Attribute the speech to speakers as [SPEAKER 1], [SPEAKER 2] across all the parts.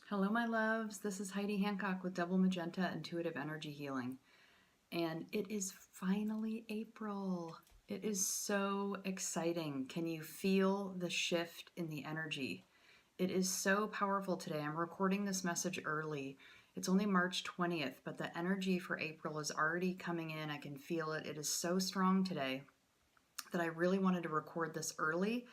[SPEAKER 1] Hello, my loves. This is Heidi Hancock with Double Magenta Intuitive Energy Healing. And it is finally April. It is so exciting. Can you feel the shift in the energy? It is so powerful today. I'm recording this message early. It's only March 20th, but the energy for April is already coming in. I can feel it. It is so strong today that I really wanted to record this early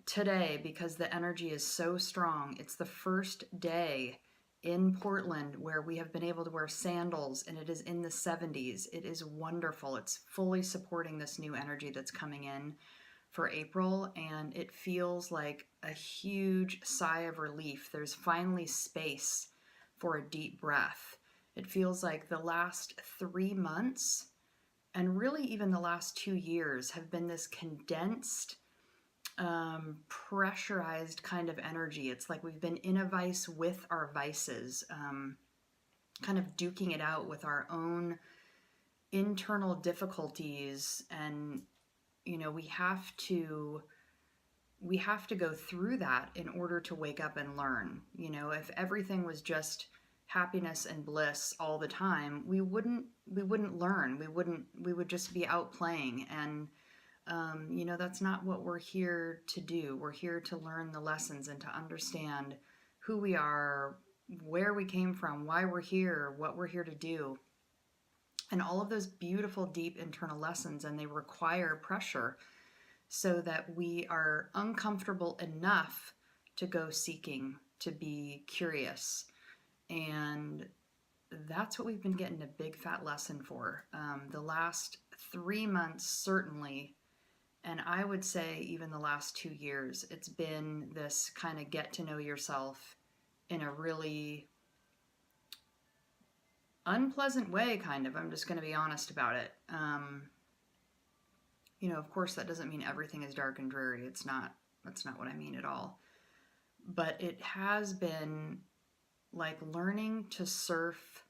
[SPEAKER 1] today because the energy is so strong. It's the first day in Portland where we have been able to wear sandals and it is in the 70s. It is wonderful. It's fully supporting this new energy that's coming in for April, and it feels like a huge sigh of relief. There's finally space for a deep breath. It feels like the last 3 months and really even the last 2 years have been this condensed pressurized kind of energy. It's like we've been in a vice with our vices, kind of duking it out with our own internal difficulties. And, we have to go through that in order to wake up and learn. If everything was just happiness and bliss all the time, we wouldn't learn. We would just be out playing. And that's not what we're here to do. We're here to learn the lessons and to understand who we are, where we came from, why we're here, what we're here to do, and all of those beautiful, deep internal lessons. And they require pressure so that we are uncomfortable enough to go seeking, to be curious. And that's what we've been getting a big fat lesson for. The last 3 months, certainly, and I would say even the last 2 years, it's been this kind of get to know yourself in a really unpleasant way, kind of. I'm just going to be honest about it. Of course, that doesn't mean everything is dark and dreary. It's not. That's not what I mean at all. But it has been like learning to surf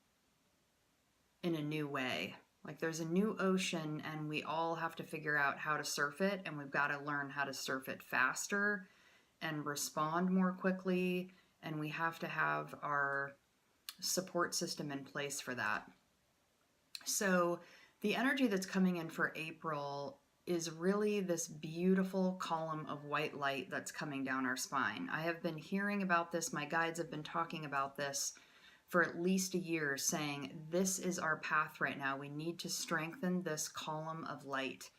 [SPEAKER 1] in a new way. Like there's a new ocean and we all have to figure out how to surf it, and we've got to learn how to surf it faster and respond more quickly, and we have to have our support system in place for that. So the energy that's coming in for April is really this beautiful column of white light that's coming down our spine. I have been hearing about this. My guides have been talking about this for at least a year, saying this is our path right now. We need to strengthen this column of light.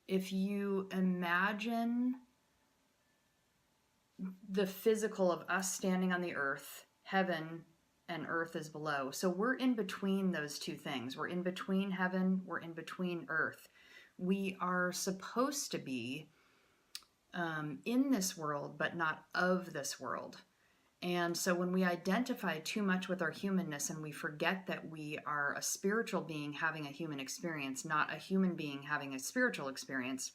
[SPEAKER 1] If you imagine the physical of us standing on the earth, heaven and earth is below. So we're in between those two things. We're in between heaven, we're in between earth. We are supposed to be in this world, but not of this world. And so when we identify too much with our humanness and we forget that we are a spiritual being having a human experience, not a human being having a spiritual experience,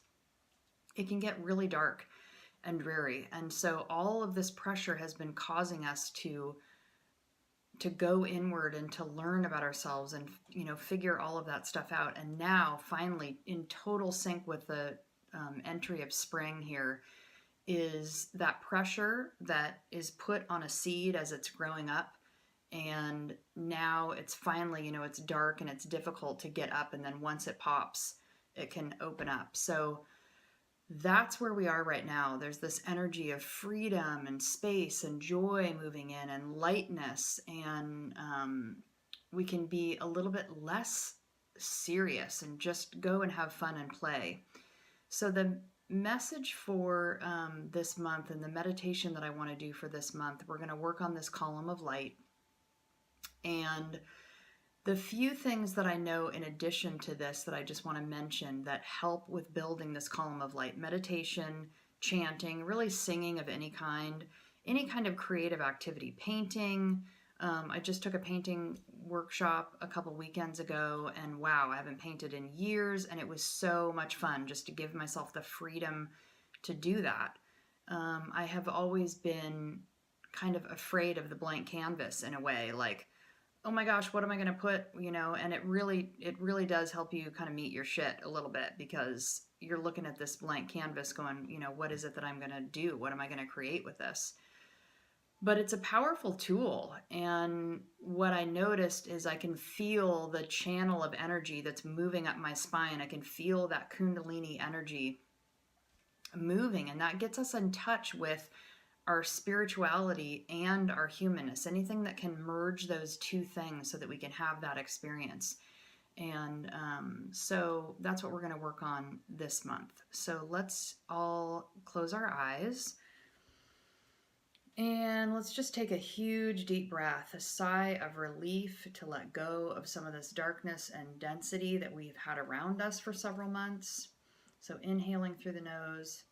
[SPEAKER 1] it can get really dark and dreary. And so all of this pressure has been causing us to go inward and to learn about ourselves and figure all of that stuff out. And now finally, in total sync with the entry of spring here, is that pressure that is put on a seed as it's growing up. And now it's finally, it's dark and it's difficult to get up. And then once it pops, it can open up. So that's where we are right now. There's this energy of freedom and space and joy moving in and lightness. And we can be a little bit less serious and just go and have fun and play. So the message for this month and the meditation that I want to do for this month, we're going to work on this column of light. And the few things that I know in addition to this that I just want to mention that help with building this column of light: meditation, chanting, really singing of any kind of creative activity, painting. I just took a painting workshop a couple weekends ago, and wow, I haven't painted in years, and it was so much fun just to give myself the freedom to do that. I have always been kind of afraid of the blank canvas in a way, like, oh my gosh, what am I going to put, and it really does help you kind of meet your shit a little bit, because you're looking at this blank canvas going, what is it that I'm going to do? What am I going to create with this? But it's a powerful tool. And what I noticed is I can feel the channel of energy that's moving up my spine. I can feel that Kundalini energy moving, and that gets us in touch with our spirituality and our humanness, anything that can merge those two things so that we can have that experience. And so that's what we're going to work on this month. So let's all close our eyes and let's just take a huge deep breath, a sigh of relief to let go of some of this darkness and density that we've had around us for several months. So inhaling through the nose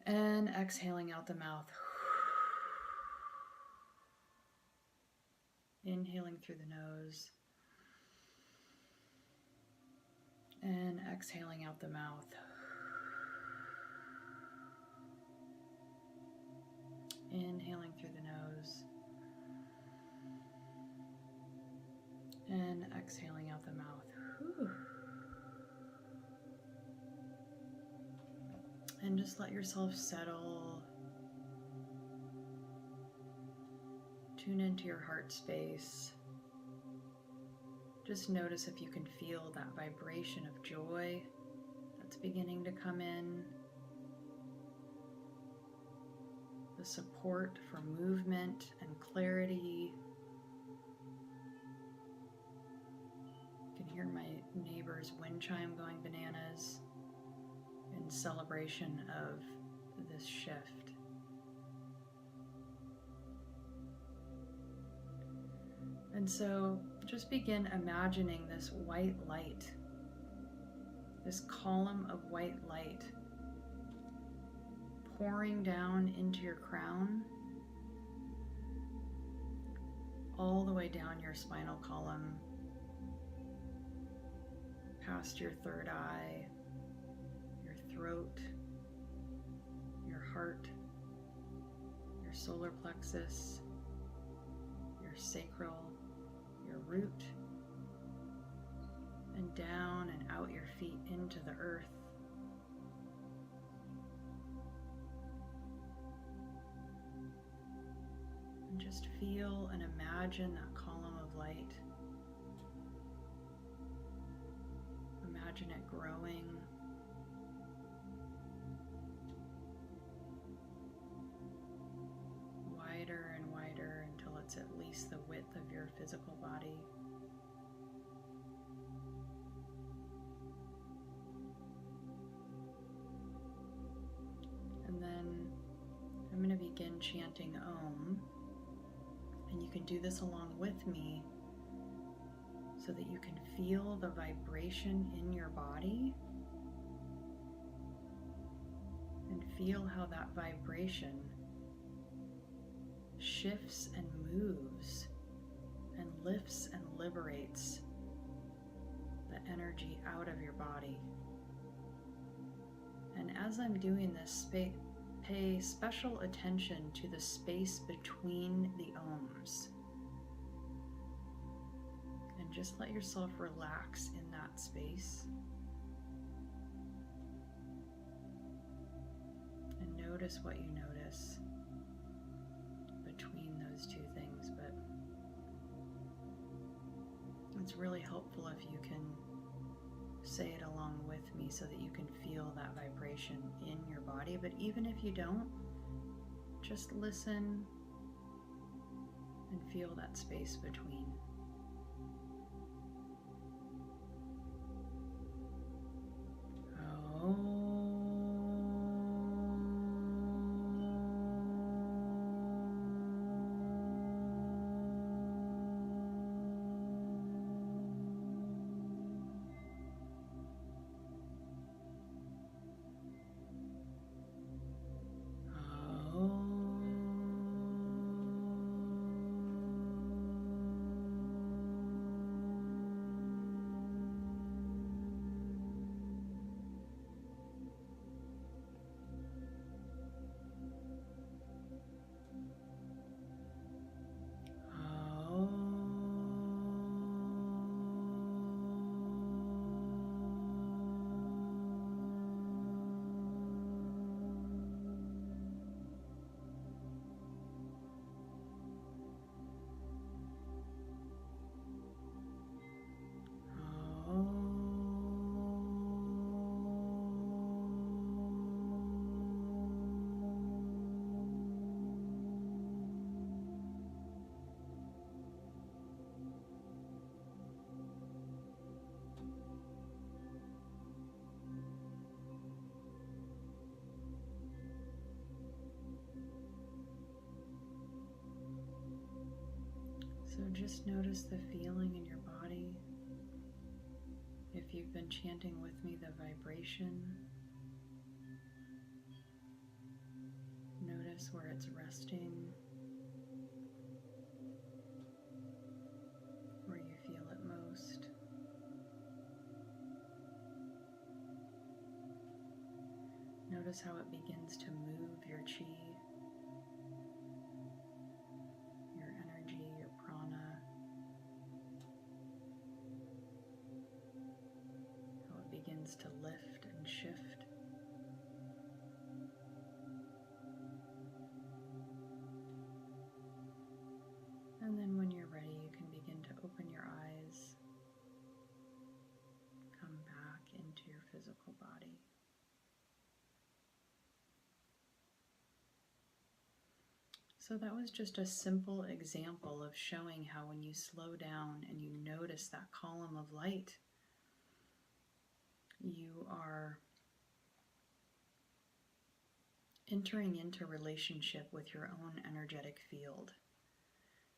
[SPEAKER 1] and exhaling out the mouth. Inhaling through the nose and exhaling out the mouth. Inhaling through the nose and exhaling out the mouth. Whew. And just let yourself settle. Tune into your heart space. Just notice if you can feel that vibration of joy that's beginning to come in. The support for movement and clarity. You can hear my neighbor's wind chime going bananas in celebration of this shift. And so just begin imagining this white light, this column of white light pouring down into your crown, all the way down your spinal column, past your third eye, your throat, your heart, your solar plexus, your sacral, your root, and down and out your feet into the earth. And just feel and imagine that column of light. Imagine it growing. Wider and wider until it's at least the width of your physical body. And then I'm going to begin chanting Om. And you can do this along with me so that you can feel the vibration in your body and feel how that vibration shifts and moves and lifts and liberates the energy out of your body. And as I'm doing this, pay special attention to the space between the ohms. And just let yourself relax in that space. And notice what you notice between those two things. But it's really helpful if you can say it along with me so that you can feel that vibration in your body. But even if you don't, just listen and feel that space between. So just notice the feeling in your body. If you've been chanting with me, the vibration. Notice where it's resting, where you feel it most. Notice how it begins to move your chi, your energy, your prana, how it begins to lift and shift. And then when you're ready, you can begin to open your eyes, come back into your physical body. So that was just a simple example of showing how when you slow down and you notice that column of light, you are entering into relationship with your own energetic field.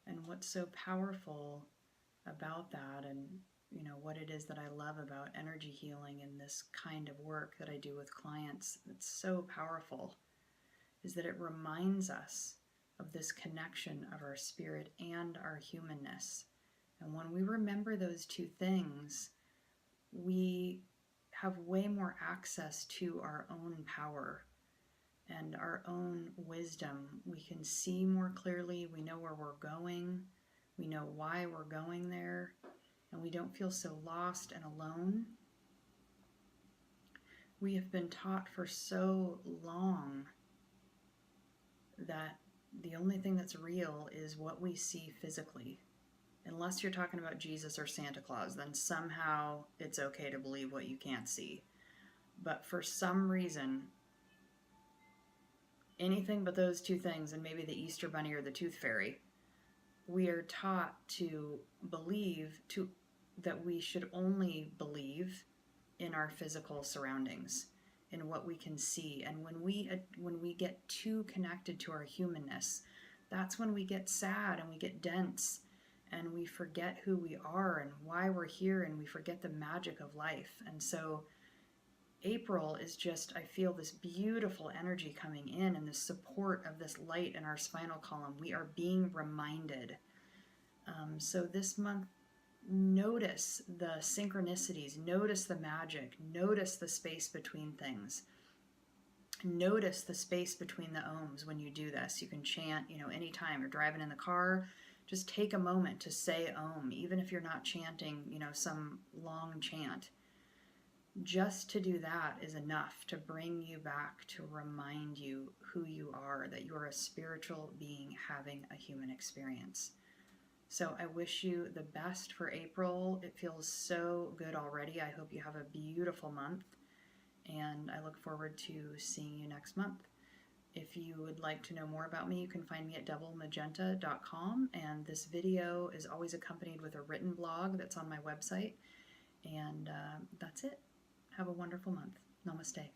[SPEAKER 1] And what's so powerful about that, and what it is that I love about energy healing and this kind of work that I do with clients, it's so powerful, is that it reminds us of this connection of our spirit and our humanness. And when we remember those two things, we have way more access to our own power and our own wisdom. We can see more clearly. We know where we're going. We know why we're going there. And we don't feel so lost and alone. We have been taught for so long that the only thing that's real is what we see physically. Unless you're talking about Jesus or Santa Claus, then somehow it's okay to believe what you can't see. But for some reason, anything but those two things, and maybe the Easter Bunny or the Tooth Fairy, we are taught to believe that we should only believe in our physical surroundings, in what we can see. And when we get too connected to our humanness, that's when we get sad and we get dense and we forget who we are and why we're here, and we forget the magic of life. And so April is just, I feel this beautiful energy coming in and the support of this light in our spinal column. We are being reminded. So this month, notice the synchronicities, notice the magic, notice the space between things. Notice the space between the ohms when you do this. You can chant, anytime you're driving in the car, just take a moment to say Om, even if you're not chanting, some long chant. Just to do that is enough to bring you back, to remind you who you are, that you are a spiritual being having a human experience. So I wish you the best for April. It feels so good already. I hope you have a beautiful month, and I look forward to seeing you next month. If you would like to know more about me, you can find me at doublemagenta.com, and this video is always accompanied with a written blog that's on my website. And that's it. Have a wonderful month. Namaste.